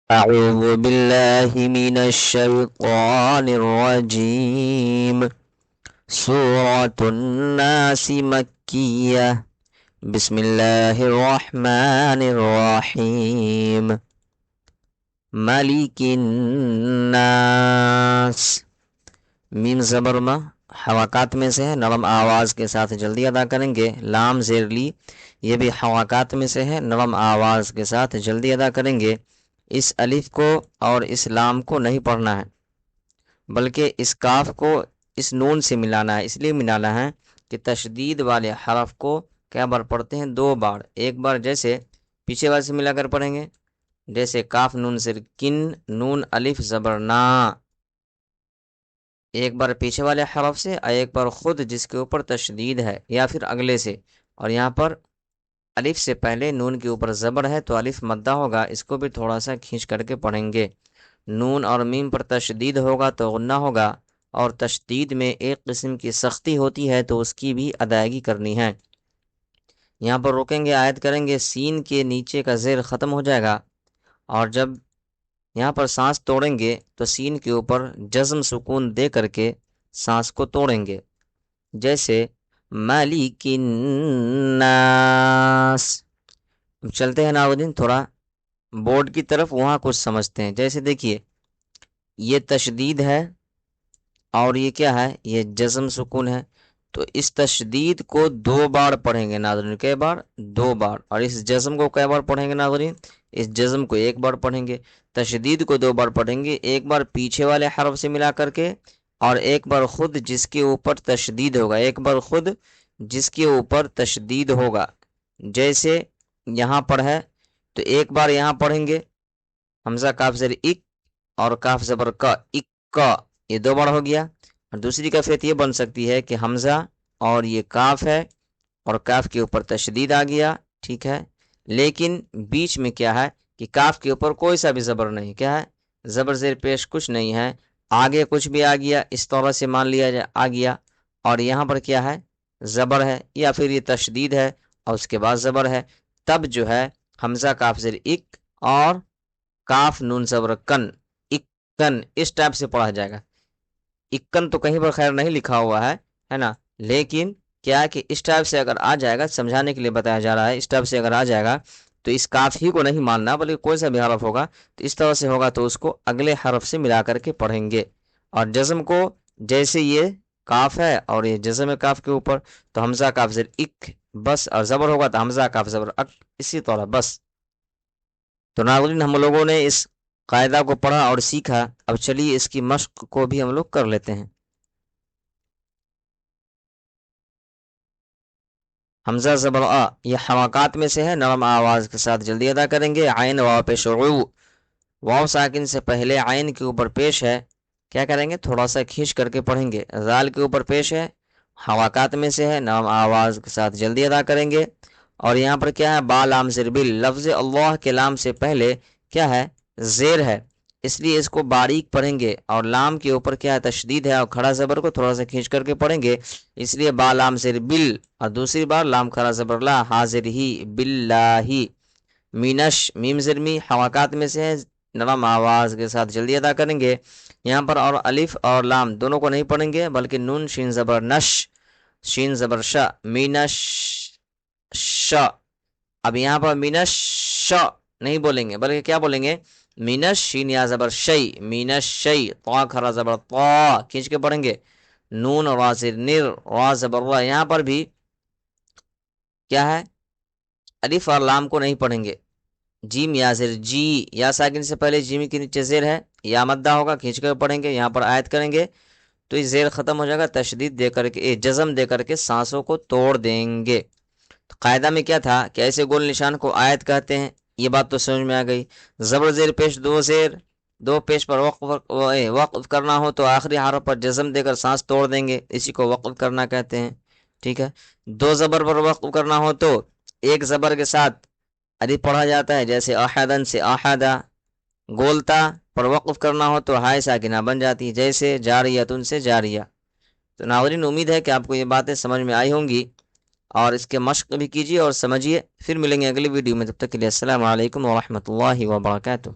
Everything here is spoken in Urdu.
أعوذ بالله من الشيطان الرجيم. سورة الناس مكية. بسم الله الرحمن الرحيم. ملك الناس. میم زبرما حرکات میں سے ہے، نرم آواز کے ساتھ جلدی ادا کریں گے. لام زیر لی یہ بھی حرکات میں سے ہے، نرم آواز کے ساتھ جلدی ادا کریں گے. اس الف کو اور اس لام کو نہیں پڑھنا ہے، بلکہ اس کاف کو اس نون سے ملانا ہے. اس لیے ملانا ہے کہ تشدید والے حرف کو کیا بار پڑھتے ہیں؟ 2 بار. ایک بار جیسے پیچھے والے سے ملا کر پڑھیں گے، جیسے کاف نون سر کن، نون الف زبر نا. ایک بار پیچھے والے حرف سے اور ایک بار خود جس کے اوپر تشدید ہے، یا پھر اگلے سے. اور یہاں پر الف سے پہلے نون کے اوپر زبر ہے تو الف مدہ ہوگا، اس کو بھی تھوڑا سا کھینچ کر کے پڑھیں گے. نون اور میم پر تشدید ہوگا تو غنہ ہوگا، اور تشدید میں ایک قسم کی سختی ہوتی ہے تو اس کی بھی ادائیگی کرنی ہے. یہاں پر روکیں گے، آیت کریں گے. سین کے نیچے کا زیر ختم ہو جائے گا، اور جب یہاں پر سانس توڑیں گے تو سین کے اوپر جزم سکون دے کر کے سانس کو توڑیں گے. جیسے مالک الناس. چلتے ہیں ناظرین تھوڑا بورڈ کی طرف، وہاں کچھ سمجھتے ہیں. جیسے دیکھیے، یہ تشدید ہے اور یہ کیا ہے؟ یہ جزم سکون ہے. تو اس تشدید کو 2 بار پڑھیں گے ناظرین. کئی بار؟ 2 بار. اور اس جزم کو کئی بار پڑھیں گے ناظرین؟ اس جزم کو 1 بار پڑھیں گے. تشدید کو 2 بار پڑھیں گے، ایک بار پیچھے والے حرف سے ملا کر کے، اور ایک بار خود جس کے اوپر تشدید ہوگا. ایک بار خود جس کے اوپر تشدید ہوگا. جیسے یہاں پر ہے تو ایک بار یہاں پڑھیں گے، حمزہ کاف زیر اک اور کاف زبر کا، اک کا، یہ 2 بار ہو گیا. اور دوسری کیفیت یہ بن سکتی ہے کہ حمزہ اور یہ کاف ہے اور کاف کے اوپر تشدید آ گیا، ٹھیک ہے، لیکن بیچ میں کیا ہے کہ کاف کے اوپر کوئی سا بھی زبر نہیں. کیا ہے؟ زبر زیر پیش کچھ نہیں ہے. آگے کچھ بھی آ گیا، اس طرح سے مان لیا جائے آ گیا، اور یہاں پر کیا ہے؟ زبر ہے، یا پھر یہ تشدید ہے اور اس کے بعد زبر ہے. تب جو ہے حمزہ کاف زیر اک اور کاف نون زبر کن، اکن، اس ٹائپ سے پڑھا جائے گا. اکن تو کہیں پر خیر نہیں لکھا ہوا ہے نا، لیکن کیا ہے کہ اس ٹائپ سے اگر آ جائے گا، سمجھانے کے لیے بتایا جا رہا ہے، اس ٹائپ سے اگر آ جائے گا تو اس کاف ہی کو نہیں ماننا، بلکہ کوئی سا بھی حرف ہوگا تو اس طرح سے ہوگا تو اس کو اگلے حرف سے ملا کر کے پڑھیں گے. اور جزم کو جیسے یہ کاف ہے اور یہ جزم ہے کاف کے اوپر، تو حمزہ کاف زیر اک بس، اور زبر ہوگا تو حمزہ کاف زبر اک، اسی طرح بس. تو ناظرین ہم لوگوں نے اس قاعدہ کو پڑھا اور سیکھا. اب چلیے اس کی مشق کو بھی ہم لوگ کر لیتے ہیں. حمزہ زبر آ یہ حرکات میں سے ہے، نرم آواز کے ساتھ جلدی ادا کریں گے. عین واو پیش عو، واو ساکن سے پہلے عین کے اوپر پیش ہے، کیا کریں گے؟ تھوڑا سا کھینچ کر کے پڑھیں گے. زال کے اوپر پیش ہے، حرکات میں سے ہے، نرم آواز کے ساتھ جلدی ادا کریں گے. اور یہاں پر کیا ہے؟ با لام زیر بل، لفظ اللہ کے لام سے پہلے کیا ہے؟ زیر ہے، اس لیے اس کو باریک پڑھیں گے. اور لام کے اوپر کیا ہے؟ تشدید ہے، اور کھڑا زبر کو تھوڑا سا کھینچ کر کے پڑھیں گے، اس لیے با لام زیر بل. اور دوسری بار لام کھڑا زبر لا، حاضر ہی، باللہ. مینش میم زرمی حرکات میں سے ہے، نرم آواز کے ساتھ جلدی ادا کریں گے. یہاں پر اور الف اور لام دونوں کو نہیں پڑھیں گے، بلکہ نون شین زبر نش، شین زبر شا، مینش شا. اب یہاں پر مینش شا نہیں بولیں گے، بلکہ کیا بولیں گے؟ مینش شین یا زبر شی، مینش شی، طا کھرا زبر طا، کھینچ کے پڑھیں گے. نون را زیر نر، را زبر را. یہاں پر بھی کیا ہے؟ الف اور لام کو نہیں پڑھیں گے. جیم یا زیر جی، یا ساکن سے پہلے جیم کے نیچے زیر ہے، یا مدہ ہوگا، کھینچ کر پڑھیں گے. یہاں پر آیت کریں گے تو یہ زیر ختم ہو جائے گا، تشدید دے کر کے، جزم دے کر کے سانسوں کو توڑ دیں گے. تو قاعدہ میں کیا تھا کہ ایسے گول نشان کو آیت کہتے ہیں. یہ بات تو سمجھ میں آ گئی. زبر زیر پیش 2 زیر، 2 پیش پر وقف کرنا ہو تو آخری حرف پر جزم دے کر سانس توڑ دیں گے، اسی کو وقف کرنا کہتے ہیں. ٹھیک ہے. 2 زبر پر وقف کرنا ہو تو ایک زبر کے ساتھ الف پڑھا جاتا ہے، جیسے احدن سے احدہ. گولتا پر وقف کرنا ہو تو ہائے ساکنہ بن جاتی ہے، جیسے جاریتن سے جاریہ. تو ناظرین امید ہے کہ آپ کو یہ باتیں سمجھ میں آئی ہوں گی، اور اس کے مشق بھی کیجیے اور سمجھیے. پھر ملیں گے اگلی ویڈیو میں، تب تک کے لیے السلام علیکم ورحمۃ اللہ وبرکاتہ.